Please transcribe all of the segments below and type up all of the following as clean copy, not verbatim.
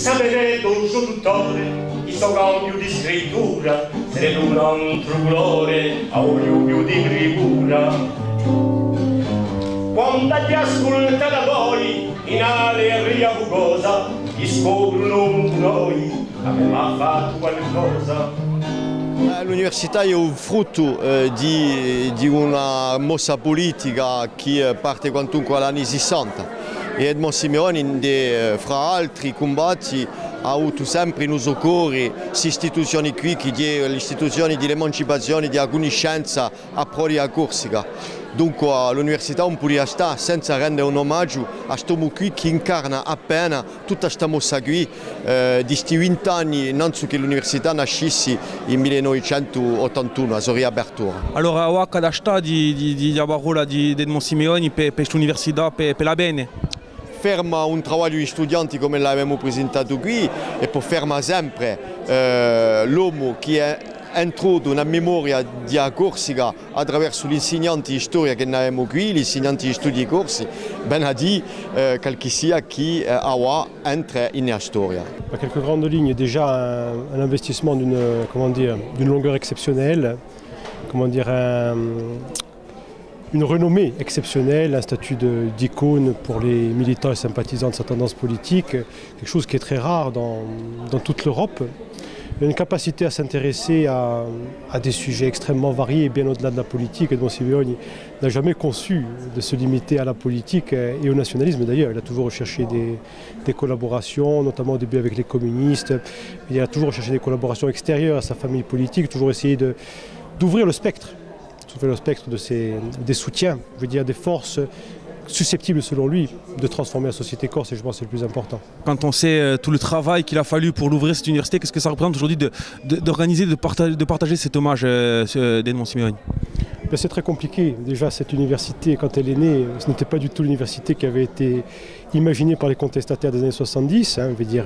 sapere dolce tuttore, il suo cambio di scrittura, se ne dura un truculore, a ognuno più di figura. Quando ti ascolta da voi, in aria fugosa, ti scoprono noi, aveva fatto qualcosa. L'università è un frutto di una mossa politica che parte quantunque agli anni 60 e Edmond Simeoni, fra altri combatti, ha avuto sempre in uso cuore queste istituzioni qui, che sono le istituzioni dell'emancipazione, della conoscenza a Prodi a Corsica. Dunque l'università non può stare senza rendere un omaggio a questo qui che incarna appena tutta questa mossa qui di questi 20 anni, innanzitutto che l'università nascesse nel 1981, a sua riapertura. Allora, a Waka da sta di parola di Edmond Simeoni per l'università, per la bene. Ferma un lavoro di studenti come l'abbiamo presentato qui e poi ferma sempre l'uomo che è introdotto nella memoria di Corsica attraverso gli insegnanti di storia che noi abbiamo qui, gli insegnanti di studi corsi, ben a dire qualche sia chi entra in storia. À quelques grandes lignes, déjà un investissement d'une longueur exceptionnelle, une renommée exceptionnelle, un statut d'icône pour les militants et sympathisants de sa tendance politique, quelque chose qui est très rare dans toute l'Europe. Une capacité à s'intéresser à des sujets extrêmement variés, bien au-delà de la politique. Edmond Simeoni n'a jamais conçu de se limiter à la politique et au nationalisme d'ailleurs. Il a toujours recherché des collaborations, notamment au début avec les communistes. Il a toujours recherché des collaborations extérieures à sa famille politique, toujours essayé d'ouvrir le spectre des soutiens, je veux dire des forces susceptible selon lui de transformer la société corse et je pense que c'est le plus important. Quand on sait tout le travail qu'il a fallu pour l'ouvrir cette université, qu'est-ce que ça représente aujourd'hui d'organiser, de partager cet hommage d'Edmond Simeoni? C'est très compliqué. Déjà, cette université, quand elle est née, ce n'était pas du tout l'université qui avait été imaginée par les contestataires des années 70. Je veux dire,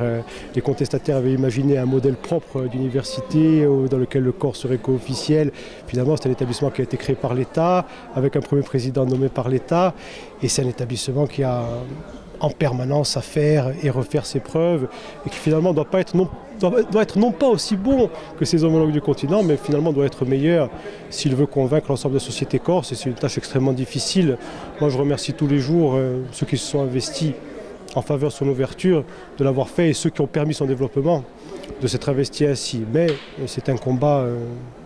les contestataires avaient imaginé un modèle propre d'université dans lequel le corps serait co-officiel. Finalement, c'est un établissement qui a été créé par l'État, avec un premier président nommé par l'État. Et c'est un établissement qui a en permanence à faire et refaire ses preuves et qui finalement doit être non pas aussi bon que ses homologues du continent, mais finalement doit être meilleur s'il veut convaincre l'ensemble de la société corse. Et c'est une tâche extrêmement difficile. Moi, je remercie tous les jours ceux qui se sont investis en faveur de son ouverture, de l'avoir fait, et ceux qui ont permis son développement, de s'être investis ainsi. Mais c'est un combat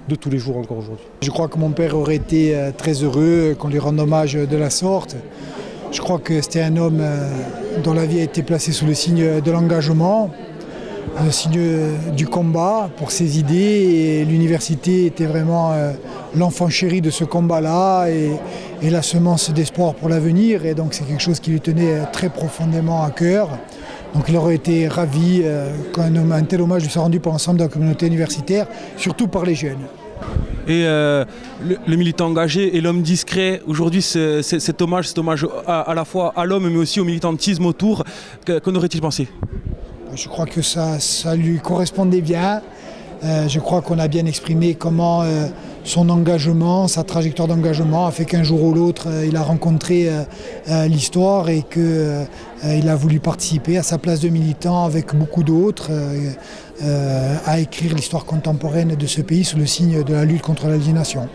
de tous les jours encore aujourd'hui. Je crois que mon père aurait été très heureux qu'on lui rende hommage de la sorte. Je crois que c'était un homme dont la vie a été placée sous le signe de l'engagement, le signe du combat pour ses idées, et l'université était vraiment l'enfant chéri de ce combat-là et la semence d'espoir pour l'avenir, et donc c'est quelque chose qui lui tenait très profondément à cœur. Donc il aurait été ravi qu'un tel hommage lui soit rendu par l'ensemble de la communauté universitaire, surtout par les jeunes. Et le militant engagé et l'homme discret, aujourd'hui cet hommage à la fois à l'homme mais aussi au militantisme autour, qu'en aurait-il pensé? Je crois que ça lui correspondait bien. Je crois qu'on a bien exprimé comment son engagement, sa trajectoire d'engagement a fait qu'un jour ou l'autre il a rencontré l'histoire et qu'il a voulu participer à sa place de militant avec beaucoup d'autres à écrire l'histoire contemporaine de ce pays sous le signe de la lutte contre l'aliénation.